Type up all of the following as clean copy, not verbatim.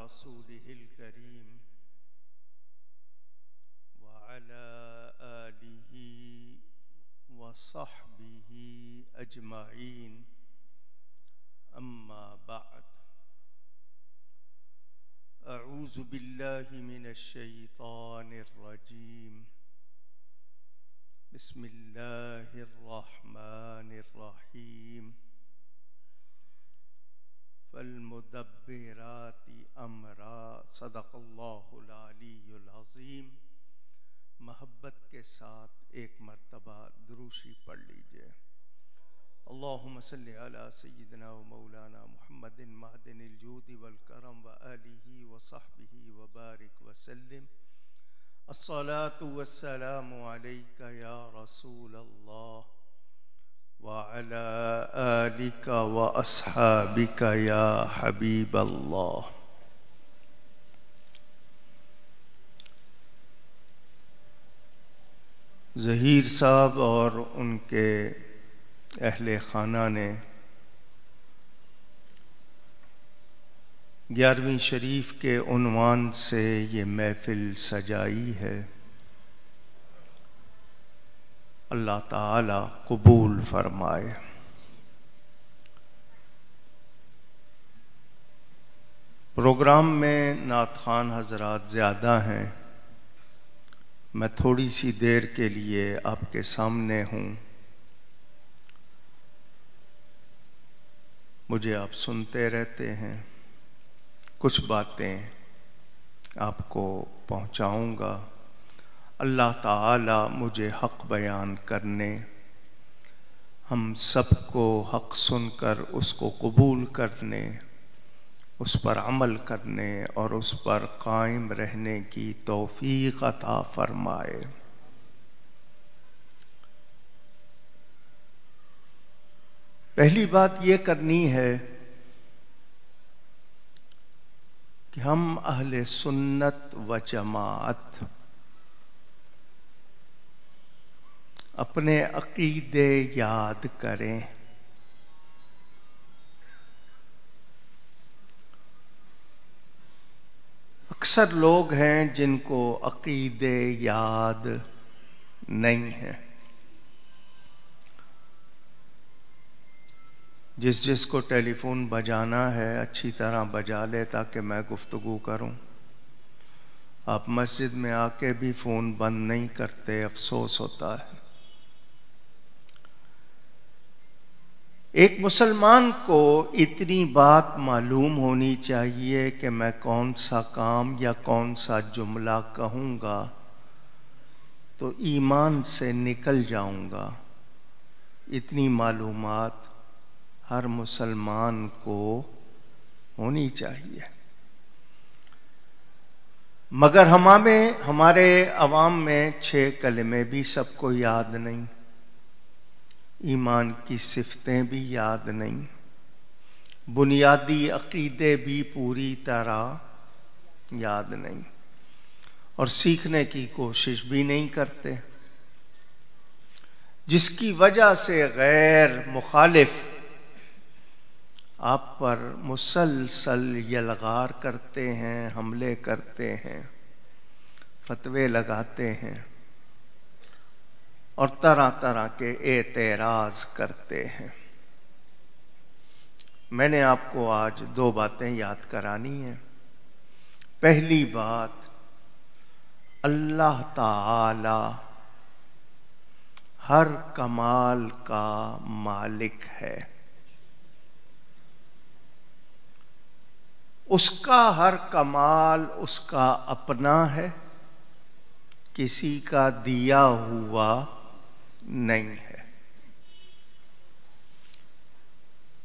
رسوله الكريم وعلى آله وصحبه أجمعين أما بعد أعوذ بالله من الشيطان الرجيم بسم الله الرحمن الرحيم فالمدبرات امرا صدق اللہ العلی العظیم۔ محبت کے ساتھ ایک مرتبہ دروشی پڑھ لیجئے۔ اللہم صلی علی سیدنا و مولانا محمد معدن الجود والکرم وآلہ وصحبہ وبارک وسلم۔ الصلاة والسلام علیک یا رسول اللہ وعلى آلك وأصحابك يا حبيب الله۔ ظہیر صاحب اور ان کے اہل خانہ نے 11ویں شریف کے عنوان سے یہ محفل سجائی ہے۔ اللہ تعالی قبول فرمائے۔ پروگرام میں نعت خوان حضرات زیادہ ہیں، میں تھوڑی سی دیر کے لیے آپ کے سامنے ہوں، مجھے آپ سنتے رہتے ہیں، کچھ باتیں آپ کو پہنچاؤں گا۔ اللہ تعالی مجھے حق بیان کرنے، ہم سب کو حق سن کر اس کو قبول کرنے، اس پر عمل کرنے اور اس پر قائم رہنے کی توفیق عطا فرمائے۔ پہلی بات یہ کرنی ہے کہ ہم اہل سنت و جماعت اپنے عقیدے یاد کریں۔ اکثر لوگ ہیں جن کو عقیدے یاد نہیں ہیں۔ جس کو ٹیلی فون بجانا ہے اچھی طرح بجا لے تاکہ میں گفتگو کروں۔ آپ مسجد میں آ کے بھی فون بند نہیں کرتے، افسوس ہوتا ہے۔ ایک مسلمان کو اتنی بات معلوم ہونی چاہیے کہ میں کون سا کام یا کون سا جملہ کہوں گا تو ایمان سے نکل جاؤں گا۔ اتنی معلومات ہر مسلمان کو ہونی چاہیے، مگر ہمارے عوام میں 6 کلمے بھی سب کو یاد نہیں، ایمان کی صفتیں بھی یاد نہیں، بنیادی عقیدے بھی پوری طرح یاد نہیں، اور سیکھنے کی کوشش بھی نہیں کرتے، جس کی وجہ سے غیر مخالف آپ پر مسلسل یلغار کرتے ہیں، حملے کرتے ہیں، فتوے لگاتے ہیں اور طرح طرح کے اعتراض کرتے ہیں۔ میں نے آپ کو آج 2 باتیں یاد کرانی ہیں۔ پہلی بات، اللہ تعالی ہر کمال کا مالک ہے، اس کا ہر کمال اس کا اپنا ہے، کسی کا دیا ہوا نہیں ہے۔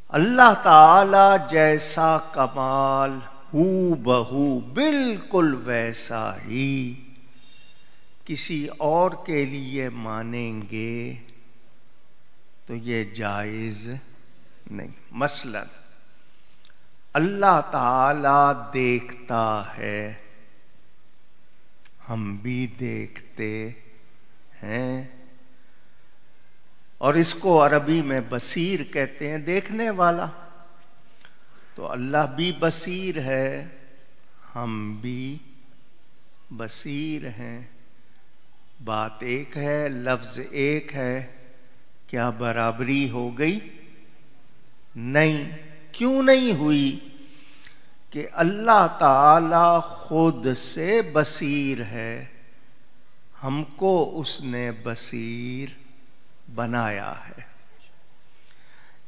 اللہ تعالی جیسا کمال ہو بہو بالکل ویسا ہی کسی اور کے لیے مانیں گے تو یہ جائز نہیں۔ مثلا اللہ تعالی دیکھتا ہے، ہم بھی دیکھتے ہیں، اور اس کو عربی میں بصیر کہتے ہیں، دیکھنے والا۔ تو اللہ بھی بصیر ہے، ہم بھی بصیر ہیں. بات ایک ہے، لفظ ایک ہے، کیا برابری ہو گئی؟ نہیں. کیوں نہیں ہوئی؟ کہ اللہ تعالی خود سے بصیر ہے، ہم کو اس نے بصیر بنایا ہے.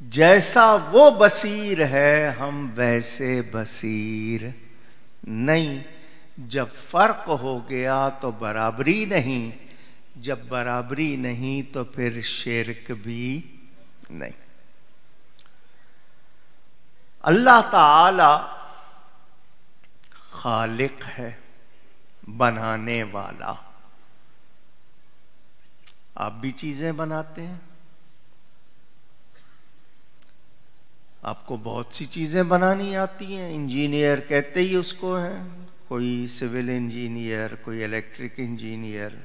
جیسا وہ بصیر ہے ہم ویسے بصیر نہیں. جب فرق ہو گیا تو برابری نہیں، جب برابری نہیں تو پھر شرک بھی نہیں. اللہ تعالی خالق ہے، بنانے والا. آپ بھی چیزیں بناتے ہیں، آپ کو بہت سی چیزیں بنانی آتی ہیں. انجینئر کہتے ہی اس کو ہیں، کوئی سول انجینئر، کوئی الیکٹرک انجینئر،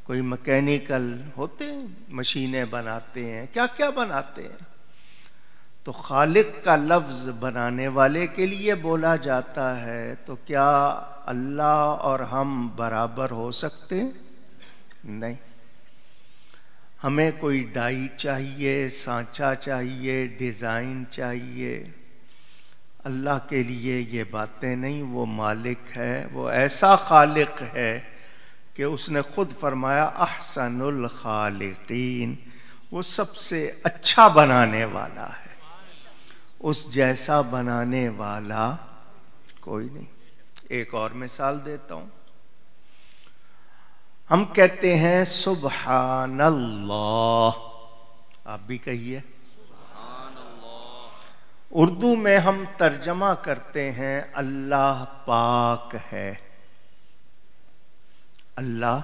کوئی مکینیکل ہوتے ہیں، مشینیں بناتے ہیں، کیا کیا بناتے ہیں. تو خالق کا لفظ بنانے والے کے لیے بولا جاتا ہے. تو کیا اللہ اور ہم برابر ہو سکتے؟ نہیں. ہمیں کوئی ڈائی چاہیے، سانچا چاہیے، ڈیزائن چاہیے. اللہ کے لیے یہ باتیں نہیں. وہ مالک ہے، وہ ایسا خالق ہے کہ اس نے خود فرمایا احسن الخالقین، وہ سب سے اچھا بنانے والا ہے. اس جیسا بنانے والا کوئی نہیں. ایک اور مثال دیتا ہوں. ہم کہتے ہیں سبحان اللہ، آپ بھی کہیے. اردو میں ہم ترجمہ کرتے ہیں اللہ پاک ہے. اللہ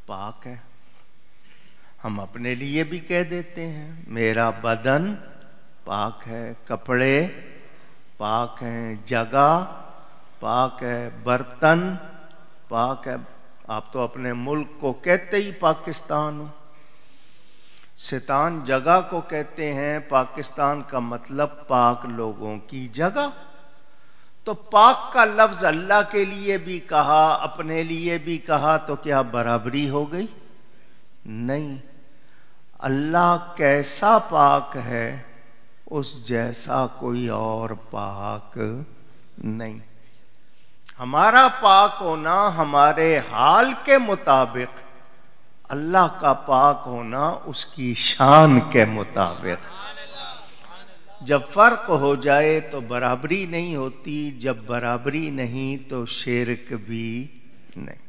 پاک ہے. ہم اپنے لیے بھی کہہ دیتے ہیں میرا بدن پاک ہے، کپڑے پاک ہیں، جگہ پاک ہے، برتن پاک ہے. آپ تو اپنے ملک کو کہتے ہی پاکستان ہو. ستان جگہ کو کہتے ہیں. پاکستان کا مطلب پاک لوگوں کی جگہ. تو پاک کا لفظ اللہ کے لیے بھی کہا، اپنے لیے بھی کہا، تو کیا برابری ہو گئی؟ نہیں. اللہ کیسا پاک ہے اس جیسا کوئی اور پاک نہیں. ہمارا پاک ہونا ہمارے حال کے مطابق، اللہ کا پاک ہونا اس کی شان کے مطابق. جب فرق ہو جائے تو برابری نہیں ہوتی، جب برابری نہیں تو شرک بھی نہیں.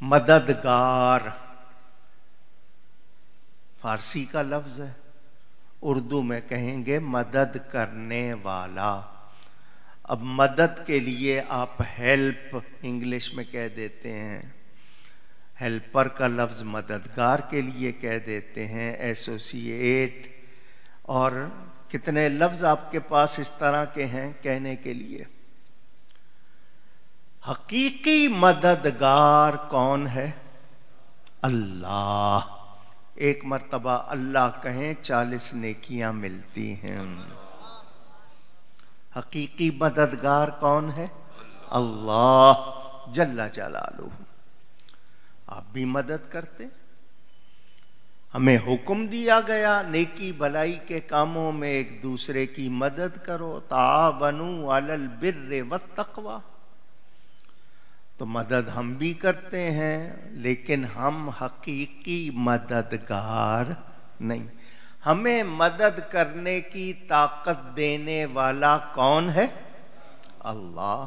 مددگار فارسی کا لفظ ہے، اردو میں کہیں گے مدد کرنے والا. اب مدد کے لیے آپ ہیلپ انگلش میں کہہ دیتے ہیں، ہیلپر کا لفظ مددگار کے لیے کہہ دیتے ہیں، ایسوسیٹ، اور کتنے لفظ آپ کے پاس اس طرح کے ہیں کہنے کے لیے. حقیقی مددگار کون ہے؟ اللہ. ایک مرتبہ اللہ کہیں 40 نیکیاں ملتی ہیں. حقیقی مددگار کون ہے؟ اللہ جل جلالہ. آپ بھی مدد کرتے. ہمیں حکم دیا گیا نیکی بھلائی کے کاموں میں ایک دوسرے کی مدد کرو. تعاونوا علی البر والتقوی. تو مدد ہم بھی کرتے ہیں، لیکن ہم حقیقی مددگار نہیں. ہمیں مدد کرنے کی طاقت دینے والا کون ہے؟ اللہ.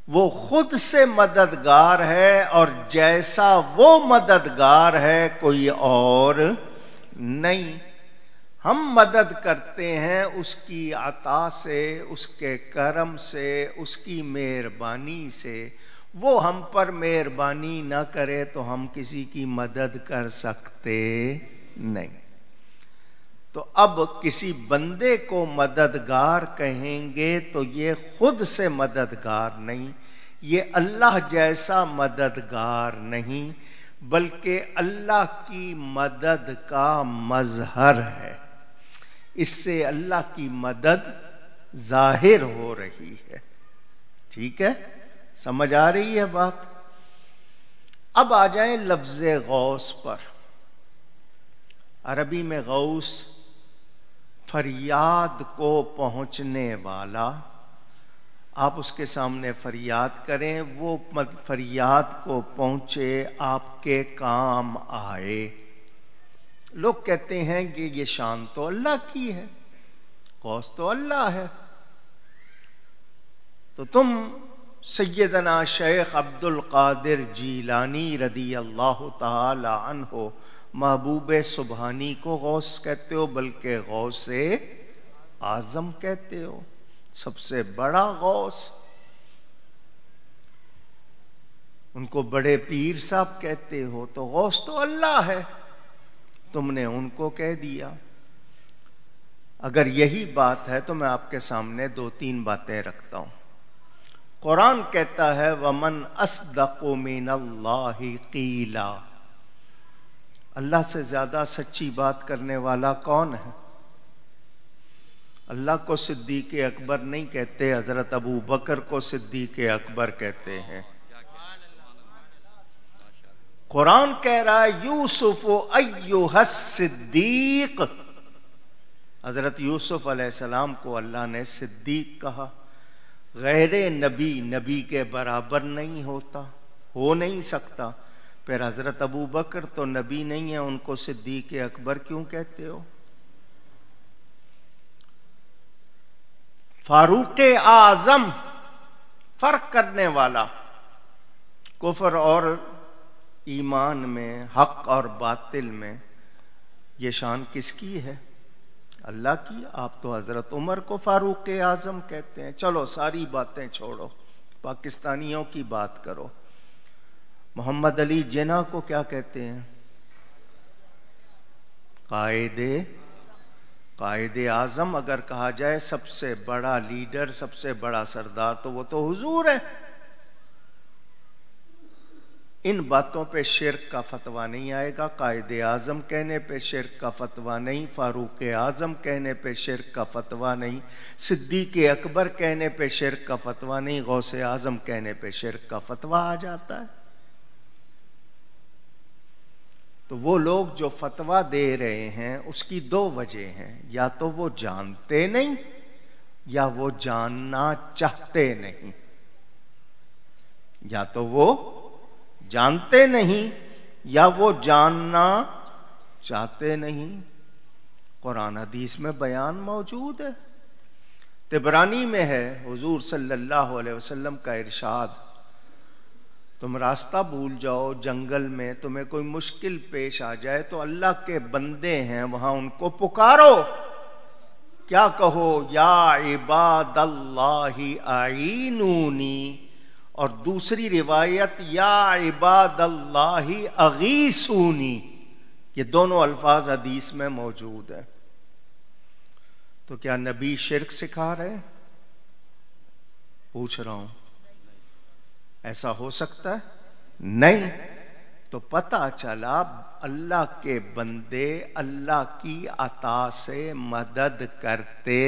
وہ خود سے مددگار ہے، اور جیسا وہ مددگار ہے کوئی اور نہیں. ہم مدد کرتے ہیں اس کی عطا سے، اس کے کرم سے، اس کی مہربانی سے. وہ ہم پر مہربانی نہ کرے تو ہم کسی کی مدد کر سکتے نہیں. تو اب کسی بندے کو مددگار کہیں گے تو یہ خود سے مددگار نہیں، یہ اللہ جیسا مددگار نہیں، بلکہ اللہ کی مدد کا مظہر ہے. اس سے اللہ کی مدد ظاہر ہو رہی ہے. ٹھیک ہے، سمجھ آ رہی ہے بات؟ اب آ جائیں لفظ غوث پر. عربی میں غوث فریاد کو پہنچنے والا. آپ اس کے سامنے فریاد کریں، وہ فریاد کو پہنچے، آپ کے کام آئے. لوگ کہتے ہیں کہ یہ شان تو اللہ کی ہے، غوث تو اللہ ہے. تو تم سیدنا شیخ عبد القادر جیلانی رضی اللہ تعالی عنہ محبوب سبحانی کو غوث کہتے ہو، بلکہ غوث اعظم کہتے ہو، سب سے بڑا غوث. ان کو بڑے پیر صاحب کہتے ہو، تو غوث تو اللہ ہے، تم نے ان کو کہہ دیا. اگر یہی بات ہے تو میں آپ کے سامنے 2-3 باتیں رکھتا ہوں. قرآن کہتا ہے وَمَنْ أَصْدَقُ مِنَ اللَّهِ قِيلًا. اللہ سے زیادہ سچی بات کرنے والا کون ہے؟ اللہ کو صدیق اکبر نہیں کہتے، حضرت ابو بکر کو صدیق اکبر کہتے ہیں. قرآن کہہ رہا ہے یوسف ایھا الصدیق. حضرت یوسف علیہ السلام کو اللہ نے صدیق کہا. غیر نبی نبی کے برابر نہیں ہوتا، ہو نہیں سکتا. پھر حضرت ابو بکر تو نبی نہیں ہے، ان کو صدیق اکبر کیوں کہتے ہو؟ فاروق اعظم، فرق کرنے والا. کفر اور ایمان میں، حق اور باطل میں یہ شان کس کی ہے؟ اللہ کی. آپ تو حضرت عمر کو فاروق اعظم کہتے ہیں. چلو ساری باتیں چھوڑو، پاکستانیوں کی بات کرو. محمد علی جناح کو کیا کہتے ہیں؟ قائد اعظم. اگر کہا جائے سب سے بڑا لیڈر، سب سے بڑا سردار، تو وہ تو حضور ہے. ان باتوں پہ شرک کا فتویٰ نہیں آئے گا. قائد اعظم کہنے پہ شرک کا فتویٰ نہیں، فاروق اعظم کہنے پہ شرک کا فتویٰ نہیں، صدیق اکبر کہنے پہ شرک کا فتویٰ نہیں، غوث اعظم کہنے پہ شرک کا فتویٰ آ جاتا ہے. تو وہ لوگ جو فتویٰ دے رہے ہیں اس کی 2 وجہ ہیں. یا تو وہ جانتے نہیں، یا وہ جاننا چاہتے نہیں. یا تو وہ جانتے نہیں، یا وہ جاننا چاہتے نہیں. قرآن حدیث میں بیان موجود ہے. طبرانی میں ہے حضور صلی اللہ علیہ وسلم کا ارشاد، تم راستہ بھول جاؤ جنگل میں، تمہیں کوئی مشکل پیش آ جائے تو اللہ کے بندے ہیں وہاں، ان کو پکارو. کیا کہو؟ یا عباد اللہ اعینونی. اور دوسری روایت یا عباد اللہ اغیثونی. یہ دونوں الفاظ حدیث میں موجود ہیں. تو کیا نبی شرک سکھا رہے؟ پوچھ رہا ہوں. ایسا ہو سکتا ہے؟ نہیں. تو پتہ چلا اللہ کے بندے اللہ کی عطا سے مدد کرتے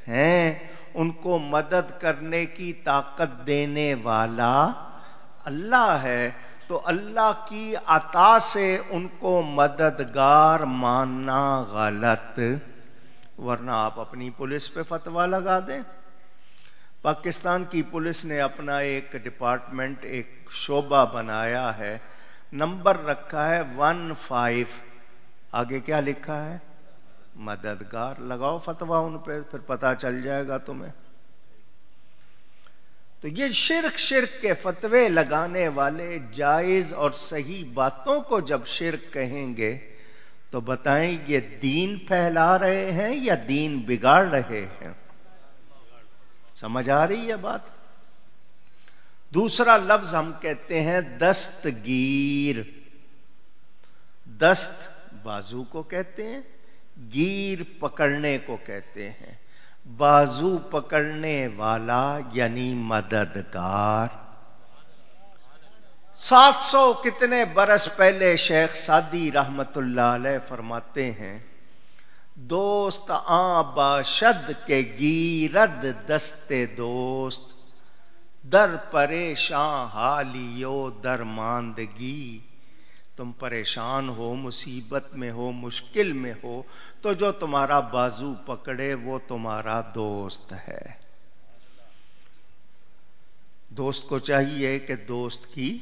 ہیں. ان کو مدد کرنے کی طاقت دینے والا اللہ ہے. تو اللہ کی عطا سے ان کو مددگار ماننا غلط. ورنہ آپ اپنی پولیس پہ فتویٰ لگا دیں. پاکستان کی پولیس نے اپنا ایک ڈپارٹمنٹ، ایک شعبہ بنایا ہے، نمبر رکھا ہے 15. آگے کیا لکھا ہے؟ مددگار. لگاؤ فتویٰ ان پہ، پھر پتہ چل جائے گا تمہیں. تو یہ شرک کے فتوے لگانے والے جائز اور صحیح باتوں کو جب شرک کہیں گے تو بتائیں یہ دین پھیلا رہے ہیں یا دین بگاڑ رہے ہیں؟ سمجھ آ رہی ہے بات؟ دوسرا لفظ ہم کہتے ہیں دستگیر. دست بازو کو کہتے ہیں، گیر پکڑنے کو کہتے ہیں. بازو پکڑنے والا یعنی مددگار. 700 کتنے برس پہلے شیخ سعدی رحمت اللہ علیہ فرماتے ہیں دوست آں باشد کے گیرد دستے دوست، در پریشان حالیو درماندگی۔ تم پریشان ہو، مصیبت میں ہو، مشکل میں ہو، تو جو تمہارا بازو پکڑے وہ تمہارا دوست ہے۔ دوست کو چاہیے کہ دوست کی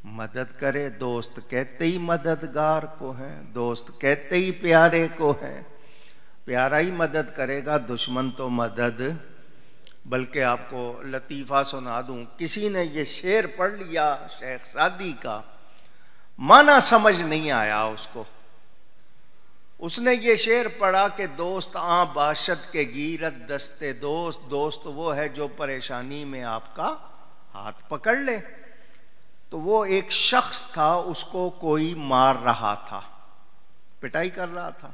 مدد کرے۔ دوست کہتے ہی مددگار کو ہے، دوست کہتے ہی پیارے کو ہے۔ پیارا ہی مدد کرے گا، دشمن تو مدد۔ بلکہ آپ کو لطیفہ سنا دوں، کسی نے یہ شعر پڑھ لیا شیخ سعدی کا، معنی سمجھ نہیں آیا اس کو۔ اس نے یہ شعر پڑھا کہ دوست آں باشد کے گیرت دستے دوست، دوست وہ ہے جو پریشانی میں آپ کا ہاتھ پکڑ لے۔ تو وہ ایک شخص تھا، اس کو کوئی مار رہا تھا، پٹائی کر رہا تھا۔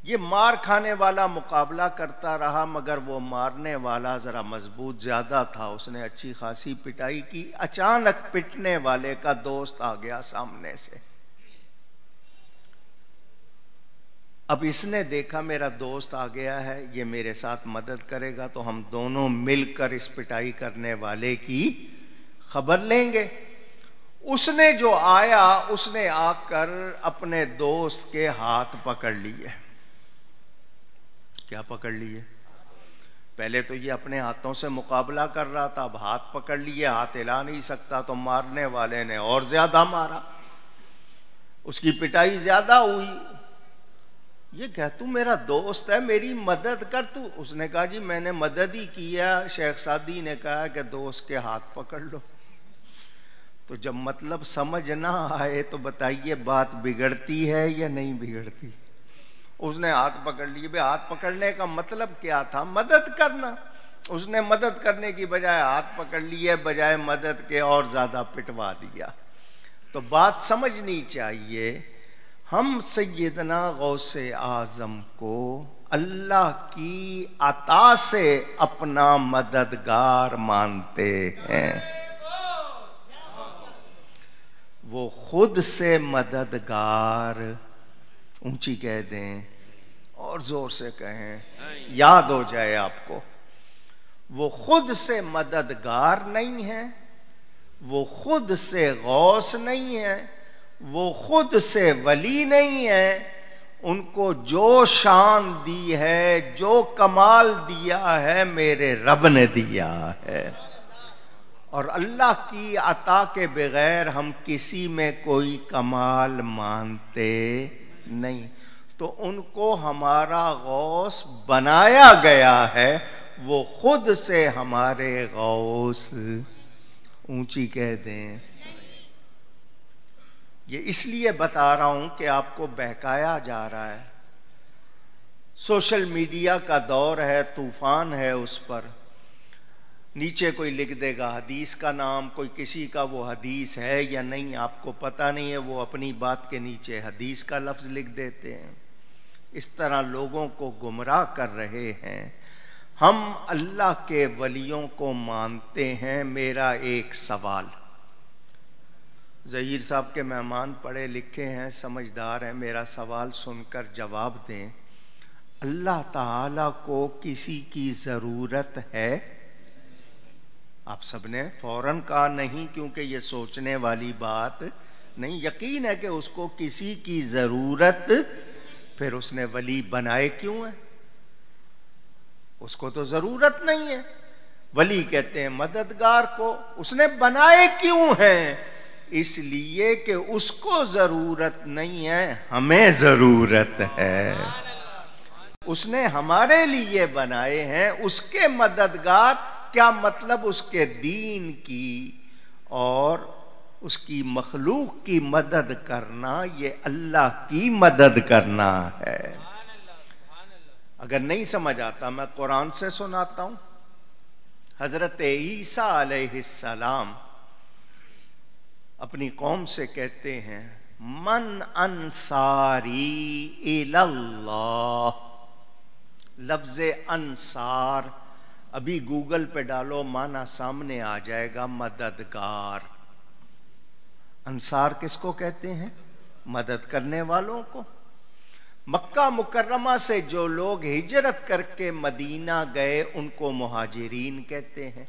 یہ مار کھانے والا مقابلہ کرتا رہا، مگر وہ مارنے والا ذرا مضبوط زیادہ تھا، اس نے اچھی خاصی پٹائی کی۔ اچانک پٹنے والے کا دوست آ گیا سامنے سے۔ اب اس نے دیکھا میرا دوست آ گیا ہے، یہ میرے ساتھ مدد کرے گا تو ہم دونوں مل کر اس پٹائی کرنے والے کی خبر لیں گے۔ اس نے جو آیا، اس نے آ کر اپنے دوست کے ہاتھ پکڑ لیے۔ کیا پکڑ لیے؟ پہلے تو یہ اپنے ہاتھوں سے مقابلہ کر رہا تھا، اب ہاتھ پکڑ لیے، ہاتھ ہلا نہیں سکتا، تو مارنے والے نے اور زیادہ مارا، اس کی پٹائی زیادہ ہوئی۔ یہ کہ تو میرا دوست ہے، میری مدد کر تو۔ اس نے کہا جی میں نے مدد ہی کیا، شیخ سعدی نے کہا کہ دوست کے ہاتھ پکڑ لو۔ تو جب مطلب سمجھ نہ آئے تو بتائیے بات بگڑتی ہے یا نہیں بگڑتی؟ اس نے ہاتھ پکڑ لیے۔ بھئی ہاتھ پکڑنے کا مطلب کیا تھا؟ مدد کرنا۔ اس نے مدد کرنے کی بجائے ہاتھ پکڑ لیے، بجائے مدد کے اور زیادہ پٹوا دیا۔ تو بات سمجھنی چاہیے، ہم سیدنا غوث اعظم کو اللہ کی عطا سے اپنا مددگار مانتے ہیں۔ وہ خود سے مددگار، اونچی کہہ دیں اور زور سے کہیں، یاد ہو جائے آپ کو۔ وہ خود سے مددگار نہیں ہے، وہ خود سے غوث نہیں ہے، وہ خود سے ولی نہیں ہے۔ ان کو جو شان دی ہے، جو کمال دیا ہے، میرے رب نے دیا ہے۔ اور اللہ کی عطا کے بغیر ہم کسی میں کوئی کمال مانتے نہیں۔ تو ان کو ہمارا غوث بنایا گیا ہے، وہ خود سے ہمارے غوث، اونچی کہہ دیں۔ یہ اس لیے بتا رہا ہوں کہ آپ کو بہکایا جا رہا ہے۔ سوشل میڈیا کا دور ہے، طوفان ہے اس پر۔ نیچے کوئی لکھ دے گا حدیث کا نام، کوئی کسی کا وہ حدیث ہے یا نہیں آپ کو پتہ نہیں ہے، وہ اپنی بات کے نیچے حدیث کا لفظ لکھ دیتے ہیں۔ اس طرح لوگوں کو گمراہ کر رہے ہیں۔ ہم اللہ کے ولیوں کو مانتے ہیں۔ میرا ایک سوال، ظہیر صاحب کے مہمان پڑھے لکھے ہیں، سمجھدار ہیں، میرا سوال سن کر جواب دیں۔ اللہ تعالی کو کسی کی ضرورت ہے؟ آپ سب نے فوراً کہا نہیں، کیونکہ یہ سوچنے والی بات نہیں۔ یقین ہے کہ اس کو کسی کی ضرورت، پھر اس نے ولی بنائے کیوں ہے؟ اس کو تو ضرورت نہیں ہے۔ ولی کہتے ہیں مددگار کو، اس نے بنائے کیوں ہیں؟ اس لیے کہ اس کو ضرورت نہیں ہے، ہمیں ضرورت ہے۔ اس نے ہمارے لیے بنائے ہیں، اس کے مددگار۔ کیا مطلب؟ اس کے دین کی اور اس کی مخلوق کی مدد کرنا، یہ اللہ کی مدد کرنا ہے۔ اگر نہیں سمجھ آتا میں قرآن سے سناتا ہوں۔ حضرت عیسیٰ علیہ السلام اپنی قوم سے کہتے ہیں من انصاری الی اللہ۔ لفظ انصار ابھی گوگل پہ ڈالو، معنی سامنے آ جائے گا، مددگار۔ انصار کس کو کہتے ہیں؟ مدد کرنے والوں کو۔ مکہ مکرمہ سے جو لوگ ہجرت کر کے مدینہ گئے ان کو مہاجرین کہتے ہیں،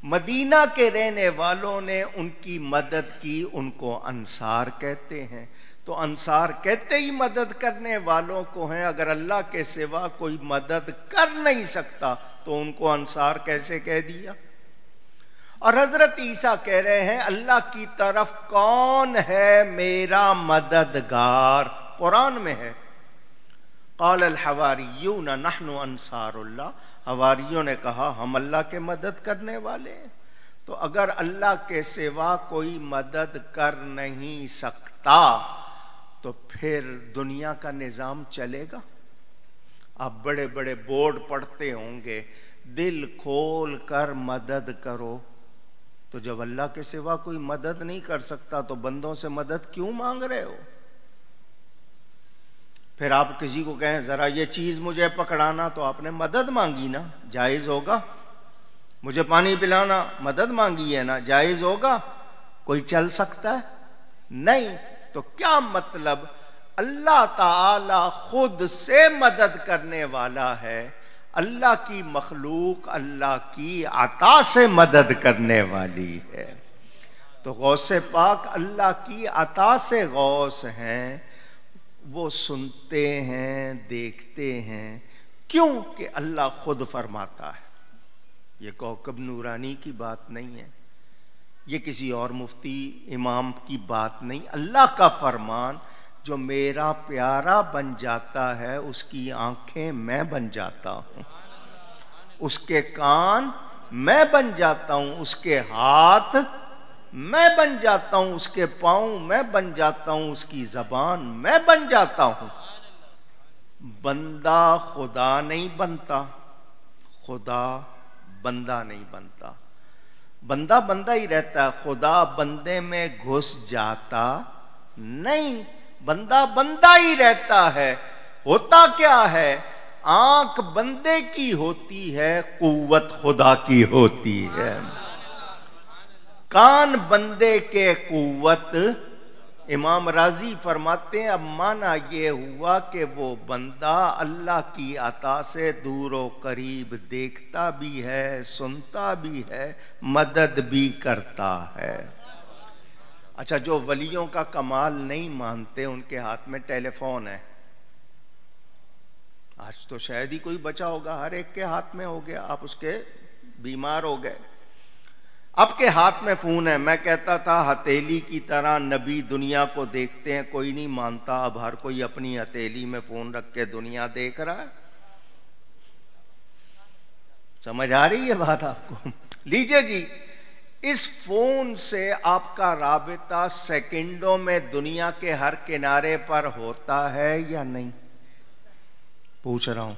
مدینہ کے رہنے والوں نے ان کی مدد کی ان کو انصار کہتے ہیں۔ تو انصار کہتے ہی مدد کرنے والوں کو ہیں، اگر اللہ کے سوا کوئی مدد کر نہیں سکتا تو ان کو انصار کیسے کہہ دیا؟ اور حضرت عیسیٰ کہہ رہے ہیں اللہ کی طرف کون ہے میرا مددگار؟ قرآن میں ہے، قال الحواریون نحن انصار اللہ، حواریوں نے کہا ہم اللہ کے مدد کرنے والے ہیں۔ تو اگر اللہ کے سوا کوئی مدد کر نہیں سکتا تو پھر دنیا کا نظام چلے گا؟ آپ بڑے بڑے بورڈ پڑھتے ہوں گے، دل کھول کر مدد کرو، تو جب اللہ کے سوا کوئی مدد نہیں کر سکتا تو بندوں سے مدد کیوں مانگ رہے ہو؟ پھر آپ کسی کو کہیں ذرا یہ چیز مجھے پکڑانا، تو آپ نے مدد مانگی نا، جائز ہوگا؟ مجھے پانی پلانا، مدد مانگی ہے نا، جائز ہوگا؟ کوئی چل سکتا ہے؟ نہیں۔ تو کیا مطلب؟ اللہ تعالی خود سے مدد کرنے والا ہے، اللہ کی مخلوق اللہ کی عطا سے مدد کرنے والی ہے۔ تو غوث پاک اللہ کی عطا سے غوث ہیں، وہ سنتے ہیں، دیکھتے ہیں، کیوں کہ اللہ خود فرماتا ہے۔ یہ کوكب نورانی کی بات نہیں ہے، یہ کسی اور مفتی امام کی بات نہیں، اللہ کا فرمان۔ جو میرا پیارا بن جاتا ہے اس کی آنکھیں میں بن جاتا ہوں، اس کے کان میں بن جاتا ہوں، اس کے ہاتھ میں بن جاتا ہوں، اس کے پاؤں میں بن جاتا ہوں، اس کی زبان میں بن جاتا ہوں۔ بندہ خدا نہیں بنتا، خدا بندہ نہیں بنتا، بندہ بندہ ہی رہتا ہے، خدا بندے میں گھس جاتا نہیں، بندہ بندہ ہی رہتا ہے۔ ہوتا کیا ہے؟ آنکھ بندے کی ہوتی ہے، قوت خدا کی ہوتی ہے۔ کان بندے کے قوت، امام راضی فرماتے ہیں اب معنی یہ ہوا کہ وہ بندہ اللہ کی عطا سے دور و قریب دیکھتا بھی ہے، سنتا بھی ہے، مدد بھی کرتا ہے۔ اچھا، جو ولیوں کا کمال نہیں مانتے ان کے ہاتھ میں ٹیلی فون ہے۔ آج تو شاید ہی کوئی بچا ہوگا، ہر ایک کے ہاتھ میں ہو گیا، آپ اس کے بیمار ہو گئے، اب کے ہاتھ میں فون ہے۔ میں کہتا تھا ہتھیلی کی طرح نبی دنیا کو دیکھتے ہیں، کوئی نہیں مانتا، اب ہر کوئی اپنی ہتھیلی میں فون رکھ کے دنیا دیکھ رہا ہے۔ سمجھ آ رہی ہے بات آپ کو؟ لیجئے جی، اس فون سے آپ کا رابطہ سیکنڈوں میں دنیا کے ہر کنارے پر ہوتا ہے یا نہیں؟ پوچھ رہا ہوں۔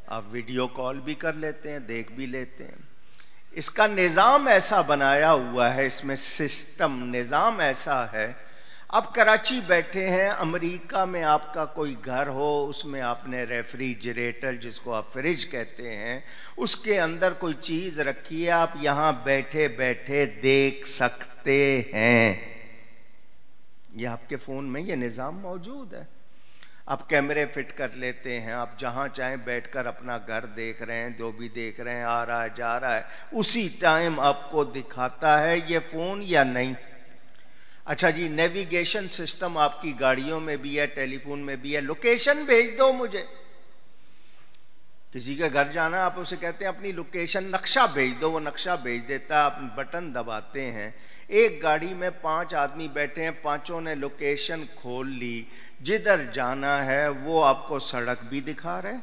آپ ویڈیو کال بھی کر لیتے ہیں، دیکھ بھی لیتے ہیں۔ اس کا نظام ایسا بنایا ہوا ہے، اس میں سسٹم نظام ایسا ہے، آپ کراچی بیٹھے ہیں، امریکہ میں آپ کا کوئی گھر ہو، اس میں آپ نے ریفریجریٹر جس کو آپ فریج کہتے ہیں، اس کے اندر کوئی چیز رکھی ہے، آپ یہاں بیٹھے بیٹھے دیکھ سکتے ہیں۔ یہ آپ کے فون میں یہ نظام موجود ہے۔ آپ کیمرے فٹ کر لیتے ہیں، آپ جہاں چاہیں بیٹھ کر اپنا گھر دیکھ رہے ہیں، جو بھی دیکھ رہے ہیں، آ رہا ہے جا رہا ہے، اسی ٹائم آپ کو دکھاتا ہے یہ فون یا نہیں؟ اچھا جی، نیویگیشن سسٹم آپ کی گاڑیوں میں بھی ہے، ٹیلی فون میں بھی ہے، لوکیشن بھیج دو مجھے۔ کسی کے گھر جانا، آپ اسے کہتے ہیں اپنی لوکیشن، نقشہ بھیج دو، وہ نقشہ بھیج دیتا ہے، آپ بٹن دباتے ہیں، ایک گاڑی میں 5 آدمی بیٹھے ہیں، پانچوں نے لوکیشن کھول لی، جدھر جانا ہے وہ آپ کو سڑک بھی دکھا رہے،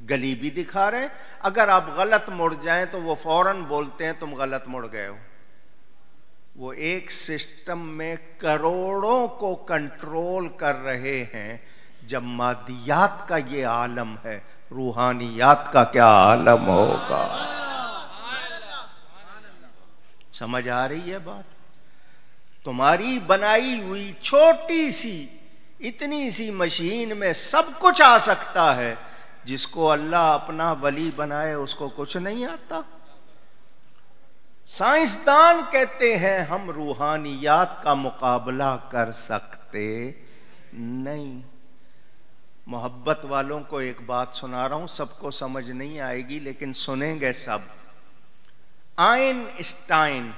گلی بھی دکھا رہے، اگر آپ غلط مڑ جائیں تو وہ فوراً بولتے ہیں تم غلط مڑ گئے ہو۔ وہ ایک سسٹم میں کروڑوں کو کنٹرول کر رہے ہیں۔ جب مادیات کا یہ عالم ہے، روحانیات کا کیا عالم ہوگا؟ سمجھ آ رہی ہے بات؟ تمہاری بنائی ہوئی چھوٹی سی اتنی سی مشین میں سب کچھ آ سکتا ہے، جس کو اللہ اپنا ولی بنائے اس کو کچھ نہیں آتا۔ سائنسدان کہتے ہیں ہم روحانیات کا مقابلہ کر سکتے نہیں۔ محبت والوں کو ایک بات سنا رہا ہوں، سب کو سمجھ نہیں آئے گی لیکن سنیں گے سب۔ آئنسٹائن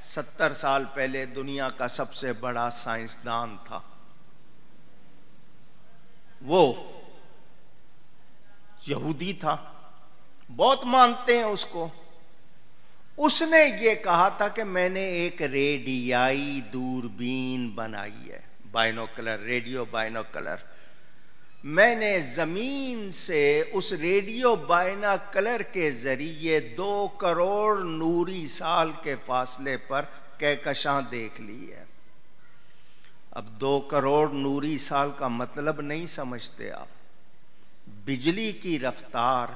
70 سال پہلے دنیا کا سب سے بڑا سائنسدان تھا، وہ یہودی تھا، بہت مانتے ہیں اس کو۔ اس نے یہ کہا تھا کہ میں نے ایک ریڈیائی دوربین بنائی ہے، بائنوکلر، ریڈیو بائنوکلر۔ میں نے زمین سے اس ریڈیو بائنوکلر کے ذریعے 2 کروڑ نوری سال کے فاصلے پر کہکشاں دیکھ لی ہے۔ اب 2 کروڑ نوری سال کا مطلب نہیں سمجھتے آپ؟ بجلی کی رفتار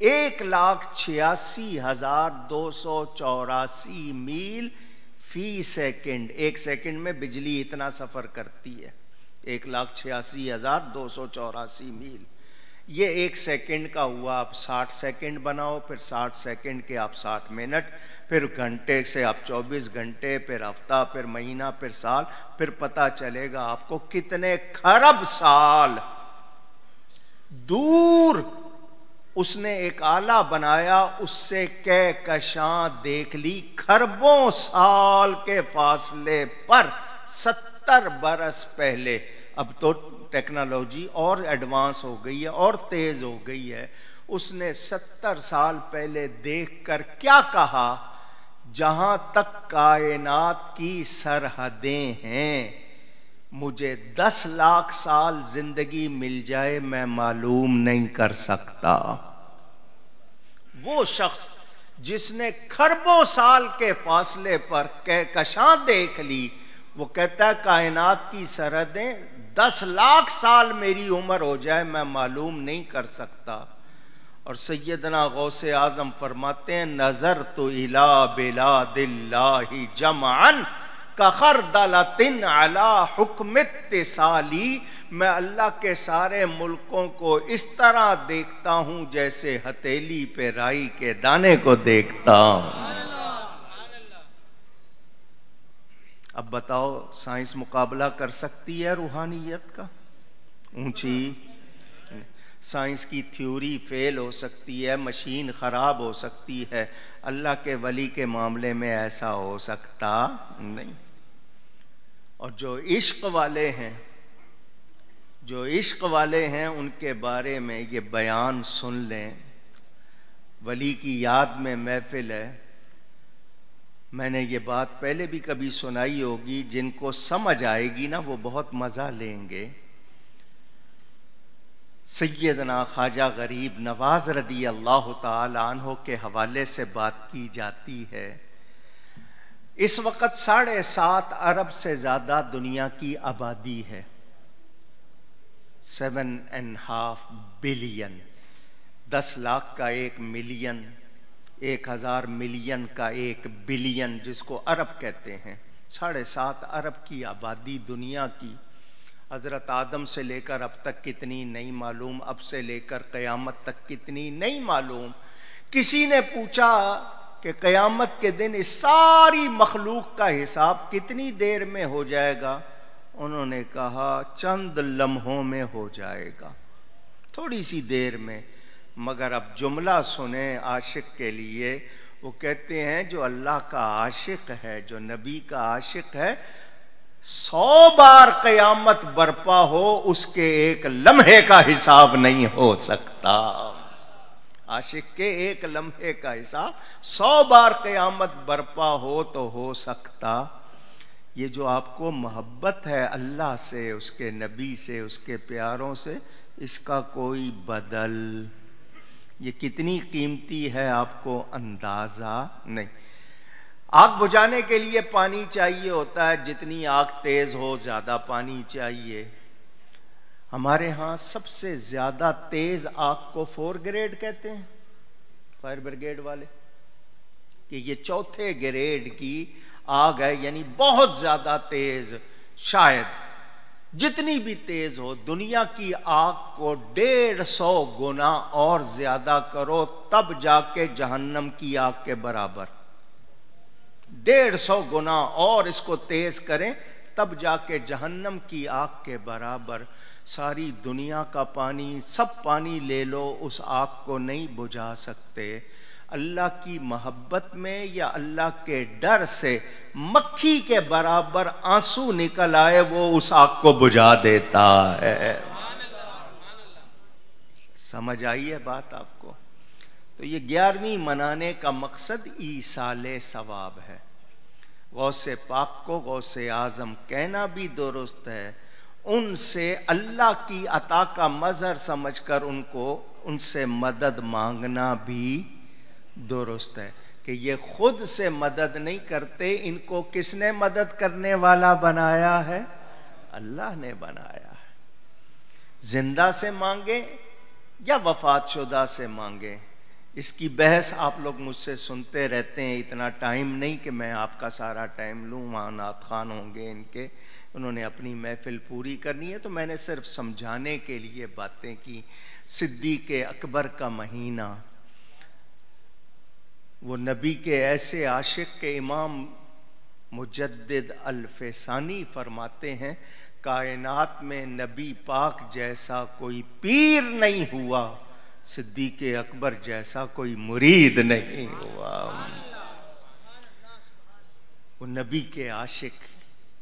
1,86,284 میل فی سیکنڈ، ایک سیکنڈ میں بجلی اتنا سفر کرتی ہے، 1,86,284 میل۔ یہ ایک سیکنڈ کا ہوا، آپ 60 سیکنڈ بناؤ، پھر 60 سیکنڈ کے آپ 60 منٹ، پھر گھنٹے سے آپ 24 گھنٹے، پھر ہفتہ، پھر مہینہ، پھر سال، پھر پتہ چلے گا آپ کو کتنے کھرب سال دور اس نے ایک آلہ بنایا، اس سے کہکشاں دیکھ لی کھربوں سال کے فاصلے پر 70 برس پہلے۔ اب تو ٹیکنالوجی اور ایڈوانس ہو گئی ہے اور تیز ہو گئی ہے۔ اس نے 70 سال پہلے دیکھ کر کیا کہا؟ جہاں تک کائنات کی سرحدیں ہیں، مجھے 10 لاکھ سال زندگی مل جائے میں معلوم نہیں کر سکتا۔ وہ شخص جس نے کھربوں سال کے فاصلے پر کہکشاں دیکھ لی، وہ کہتا ہے کائنات کی سرحدیں 10 لاکھ سال میری عمر ہو جائے میں معلوم نہیں کر سکتا۔ اور سیدنا غوث اعظم فرماتے ہیں نظرت الی بلاد اللہ جمعا کخردلۃ علی حکم اتصالی، میں اللہ کے سارے ملکوں کو اس طرح دیکھتا ہوں جیسے ہتھیلی پہ رائی کے دانے کو دیکھتا ہوں۔ اب بتاؤ سائنس مقابلہ کر سکتی ہے روحانیت کا؟ اونچی سائنس کی تھیوری فیل ہو سکتی ہے، مشین خراب ہو سکتی ہے، اللہ کے ولی کے معاملے میں ایسا ہو سکتا نہیں۔ اور جو عشق والے ہیں ان کے بارے میں یہ بیان سن لیں۔ ولی کی یاد میں محفل ہے، میں نے یہ بات پہلے بھی کبھی سنائی ہوگی، جن کو سمجھ آئے گی نا وہ بہت مزہ لیں گے۔ سیدنا خواجہ غریب نواز رضی اللہ تعالی عنہ کے حوالے سے بات کی جاتی ہے۔ اس وقت 7.5 ارب سے زیادہ دنیا کی آبادی ہے، 7.5 بلین، 10 لاکھ کا 1 ملین، 1000 ملین کا 1 بلین، جس کو ارب کہتے ہیں۔ 7.5 ارب کی آبادی دنیا کی، حضرت آدم سے لے کر اب تک کتنی نہیں معلوم، اب سے لے کر قیامت تک کتنی نہیں معلوم۔ کسی نے پوچھا کہ قیامت کے دن اس ساری مخلوق کا حساب کتنی دیر میں ہو جائے گا؟ انہوں نے کہا چند لمحوں میں ہو جائے گا، تھوڑی سی دیر میں۔ مگر اب جملہ سنیں عاشق کے لیے، وہ کہتے ہیں جو اللہ کا عاشق ہے، جو نبی کا عاشق ہے، 100 بار قیامت برپا ہو اس کے ایک لمحے کا حساب نہیں ہو سکتا۔ عاشق کے ایک لمحے کا حساب 100 بار قیامت برپا ہو تو ہو سکتا۔ یہ جو آپ کو محبت ہے اللہ سے، اس کے نبی سے، اس کے پیاروں سے، اس کا کوئی بدل، یہ کتنی قیمتی ہے آپ کو اندازہ نہیں۔ آگ بجھانے کے لیے پانی چاہیے ہوتا ہے، جتنی آگ تیز ہو زیادہ پانی چاہیے۔ ہمارے ہاں سب سے زیادہ تیز آگ کو 4 گریڈ کہتے ہیں، فائر بریگیڈ والے، کہ یہ 4تھے گریڈ کی آگ ہے، یعنی بہت زیادہ تیز۔ شاید جتنی بھی تیز ہو، دنیا کی آگ کو 150 گنا اور زیادہ کرو تب جا کے جہنم کی آگ کے برابر، 150 گنا اور اس کو تیز کریں تب جا کے جہنم کی آگ کے برابر ساری دنیا کا پانی، سب پانی لے لو، اس آگ کو نہیں بجھا سکتے۔ اللہ کی محبت میں یا اللہ کے ڈر سے مکھی کے برابر آنسو نکل آئے وہ اس آگ کو بجھا دیتا ہے۔ سمجھ آئی ہے بات آپ کو؟ تو یہ 11ویں منانے کا مقصد ایصال ثواب ہے۔ غوث پاک کو غوث اعظم کہنا بھی درست ہے، ان سے اللہ کی عطا کا مظہر سمجھ کر ان سے مدد مانگنا بھی درست ہے، کہ یہ خود سے مدد نہیں کرتے، ان کو کس نے مدد کرنے والا بنایا ہے؟ اللہ نے بنایا ہے۔ زندہ سے مانگے یا وفات شدہ سے مانگے، اس کی بحث آپ لوگ مجھ سے سنتے رہتے ہیں، اتنا ٹائم نہیں کہ میں آپ کا سارا ٹائم لوں، وہاں نعت خوان ہوں گے ان کے، انہوں نے اپنی محفل پوری کرنی ہے، تو میں نے صرف سمجھانے کے لیے باتیں کی۔ صدیق اکبر کا مہینہ، وہ نبی کے ایسے عاشق کے امام مجدد الفسانی فرماتے ہیں، کائنات میں نبی پاک جیسا کوئی پیر نہیں ہوا، صدیق اکبر جیسا کوئی مرید نہیں ہوا۔ وہ نبی کے عاشق،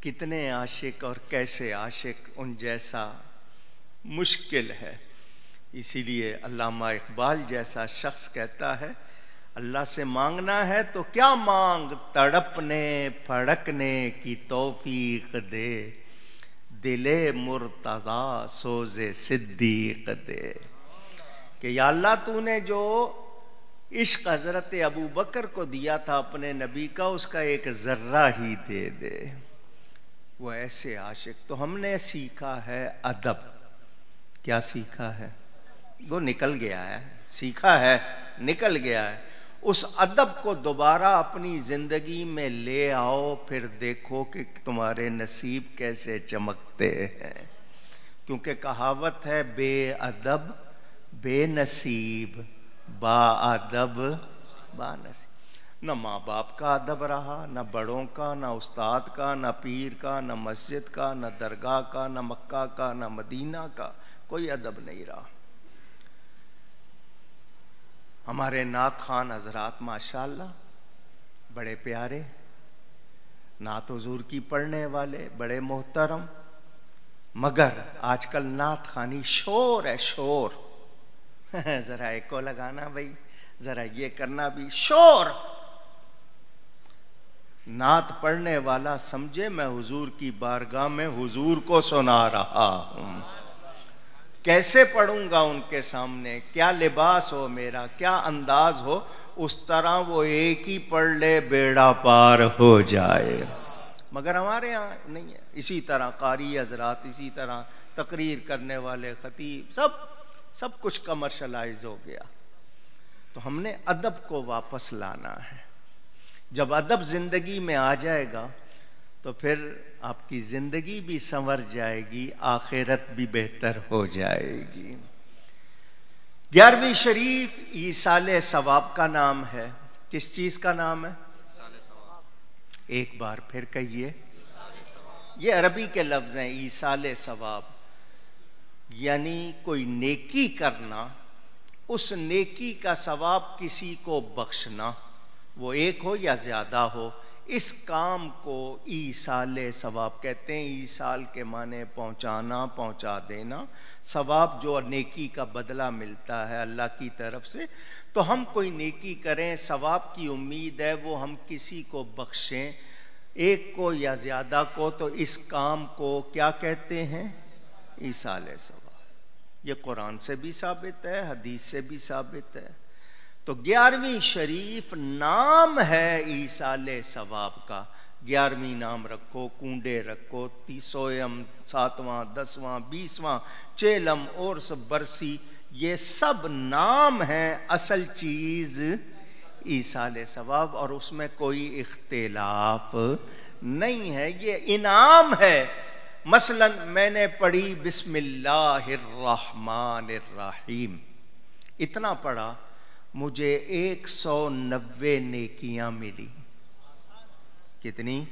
کتنے عاشق اور کیسے عاشق، ان جیسا مشکل ہے۔ اسی لیے علامہ اقبال جیسا شخص کہتا ہے، اللہ سے مانگنا ہے تو کیا مانگ، تڑپنے پھڑکنے کی توفیق دے، دل مرتضی سوز صدیق دے، کہ یا اللہ تو نے جو عشق حضرت ابو بکر کو دیا تھا اپنے نبی کا، اس کا ایک ذرہ ہی دے دے۔ وہ ایسے عاشق۔ تو ہم نے سیکھا ہے ادب۔ کیا سیکھا ہے؟ وہ نکل گیا ہے، سیکھا ہے، نکل گیا ہے۔ اس ادب کو دوبارہ اپنی زندگی میں لے آؤ، پھر دیکھو کہ تمہارے نصیب کیسے چمکتے ہیں۔ کیونکہ کہاوت ہے، بے ادب بے نصیب، با ادب با نصیب۔ نہ ماں باپ کا ادب رہا، نہ بڑوں کا، نہ استاد کا، نہ پیر کا، نہ مسجد کا، نہ درگاہ کا، نہ مکہ کا، نہ مدینہ کا، کوئی ادب نہیں رہا۔ ہمارے نعت خوان حضرات ماشاءاللہ بڑے پیارے، نعت حضور کی پڑھنے والے، بڑے محترم، مگر آج کل نعت خوانی شور ہے، شور۔ ذرا ایکو لگانا بھائی، ذرا یہ کرنا بھی، شور۔ نعت پڑھنے والا سمجھے میں حضور کی بارگاہ میں حضور کو سنا رہا ہوں، کیسے پڑھوں گا ان کے سامنے، کیا لباس ہو میرا، کیا انداز ہو، اس طرح وہ ایک ہی پڑھ لے بیڑا پار ہو جائے۔ مگر ہمارے ہاں نہیں ہے۔ اسی طرح قاری حضرات، اسی طرح تقریر کرنے والے خطیب، سب کچھ کمرشلائز ہو گیا۔ تو ہم نے ادب کو واپس لانا ہے۔ جب ادب زندگی میں آ جائے گا تو پھر آپ کی زندگی بھی سنور جائے گی، آخرت بھی بہتر ہو جائے گی۔ 11ویں شریف ایصال ثواب کا نام ہے۔ کس چیز کا نام ہے؟ ایک بار پھر کہیے۔ یہ عربی کے لفظ ہیں، ایصال ثواب، یعنی کوئی نیکی کرنا، اس نیکی کا ثواب کسی کو بخشنا، وہ ایک ہو یا زیادہ ہو، اس کام کو ایصال ثواب کہتے ہیں۔ ایصال کے معنی پہنچانا، پہنچا دینا، ثواب جو نیکی کا بدلہ ملتا ہے اللہ کی طرف سے۔ تو ہم کوئی نیکی کریں، ثواب کی امید ہے، وہ ہم کسی کو بخشیں، ایک کو یا زیادہ کو، تو اس کام کو کیا کہتے ہیں؟ ایصال ثواب۔ یہ قرآن سے بھی ثابت ہے، حدیث سے بھی ثابت ہے۔ تو 11ویں شریف نام ہے ایصال ثواب کا۔ 11ویں نام رکھو، کنڈے رکھو، 30 7واں 10واں 20واں چیلم عرس برسی، یہ سب نام ہیں، اصل چیز ایصال ثواب، اور اس میں کوئی اختلاف نہیں ہے، یہ انعام ہے۔ مثلا میں نے پڑھی بسم اللہ الرحمن الرحیم، اتنا پڑھا، مجھے 190 نیکیاں ملی۔ کتنی؟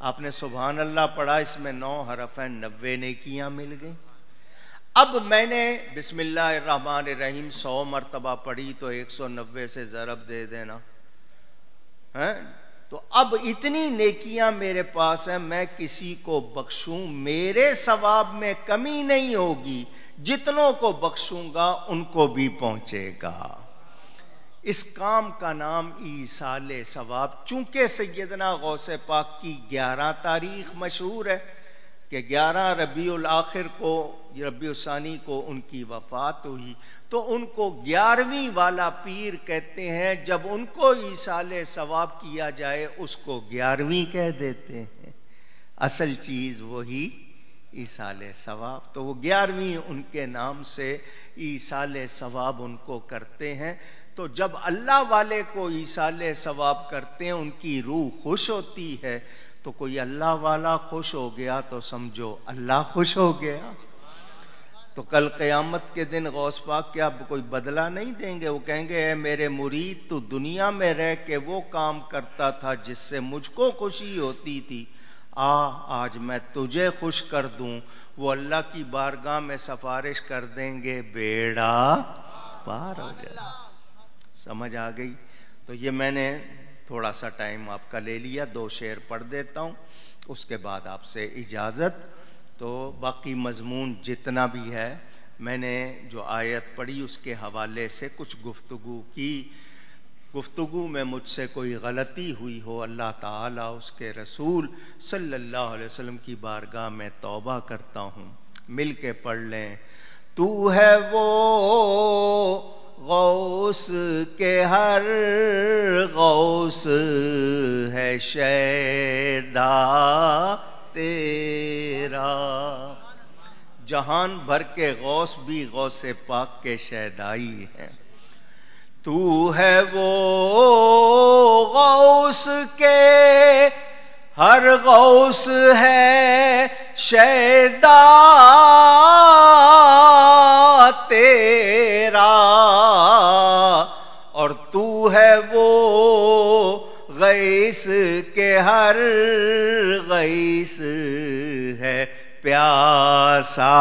آپ نے سبحان اللہ پڑھا، اس میں 9 حرف ہیں، 90 نیکیاں مل گئیں۔ اب میں نے بسم اللہ الرحمن الرحیم 100 مرتبہ پڑھی تو 190 سے ضرب دے دینا ہیں، تو اب اتنی نیکیاں میرے پاس ہیں، میں کسی کو بخشوں میرے ثواب میں کمی نہیں ہوگی، جتنوں کو بخشوں گا ان کو بھی پہنچے گا۔ اس کام کا نام ایصال ثواب۔ چونکہ سیدنا غوث پاک کی 11 تاریخ مشہور ہے کہ 11 ربیع الاخر کو، ربیع الثانی کو ان کی وفات ہوئی، تو ان کو 11ویں والا پیر کہتے ہیں۔ جب ان کو ایصال ثواب کیا جائے اس کو 11ویں کہہ دیتے ہیں، اصل چیز وہی ایصال ثواب، تو وہ 11ویں ان کے نام سے ایصال ثواب ان کو کرتے ہیں۔ تو جب اللہ والے کو ایصال ثواب کرتے ہیں ان کی روح خوش ہوتی ہے، تو کوئی اللہ والا خوش ہو گیا تو سمجھو اللہ خوش ہو گیا۔ تو کل قیامت کے دن غوث پاک کیا کوئی بدلہ نہیں دیں گے؟ وہ کہیں گے اے میرے مرید، تو دنیا میں رہ کے وہ کام کرتا تھا جس سے مجھ کو خوشی ہوتی تھی، آج میں تجھے خوش کر دوں۔ وہ اللہ کی بارگاہ میں سفارش کر دیں گے، بیڑا پار ہو جائے۔ سمجھ آ گئی؟ تو یہ میں نے تھوڑا سا ٹائم آپ کا لے لیا، 2 شعر پڑھ دیتا ہوں، اس کے بعد آپ سے اجازت۔ تو باقی مضمون جتنا بھی ہے، میں نے جو آیت پڑھی اس کے حوالے سے کچھ گفتگو کی۔ گفتگو میں مجھ سے کوئی غلطی ہوئی ہو، اللہ تعالیٰ اس کے رسول صلی اللہ علیہ وسلم کی بارگاہ میں توبہ کرتا ہوں۔ مل کے پڑھ لیں۔ تو ہے وہ غوث کے ہر غوث ہے شیدا تیرا، جہان بھر کے غوث بھی غوث پاک کے شیدائی ہیں۔ تو ہے وہ غوث کے ہر غوث ہے شیدا تیرا، اور تو ہے وہ غیث کے ہر غیث ہے پیاسا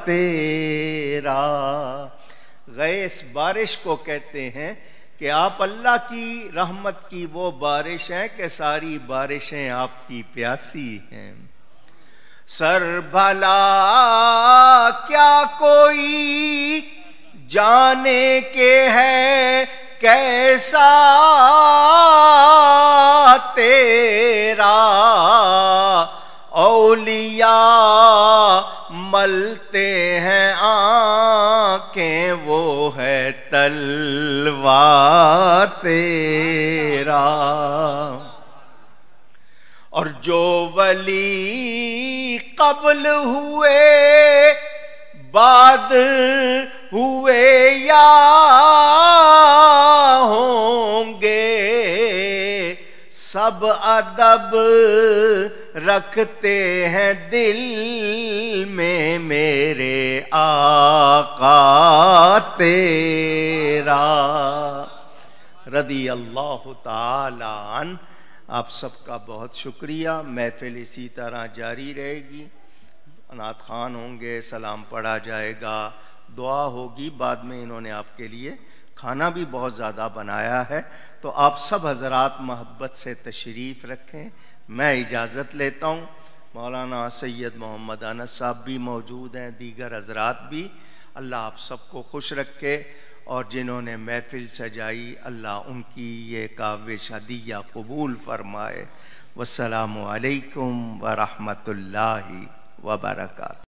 تیرا۔ غیث بارش کو کہتے ہیں کہ آپ اللہ کی رحمت کی وہ بارش ہیں کہ ساری بارشیں آپ کی پیاسی ہیں۔ سر بھلا کیا کوئی جانے کے ہے کیسا تیرا، اولیاء ملتے ہیں آنکھیں وہ ہے تلوہ تیرا، اور جو ولی قبل ہوئے بعد ہوئے یا ہوں گے، سب ادب رکھتے ہیں دل میں میرے آقا تیرا۔ رضی اللہ تعالی عنہ۔ آپ سب کا بہت شکریہ۔ محفل اسی طرح جاری رہے گی، نعت خوان ہوں گے، سلام پڑھا جائے گا، دعا ہوگی، بعد میں انہوں نے آپ کے لیے کھانا بھی بہت زیادہ بنایا ہے، تو آپ سب حضرات محبت سے تشریف رکھیں۔ میں اجازت لیتا ہوں۔ مولانا سید محمد انس صاحب بھی موجود ہیں، دیگر حضرات بھی۔ اللہ آپ سب کو خوش رکھے، اور جنہوں نے محفل سجائی اللہ ان کی یہ کاوش ہدیہ قبول فرمائے۔ والسلام علیکم ورحمۃ اللہ وبرکاتہ۔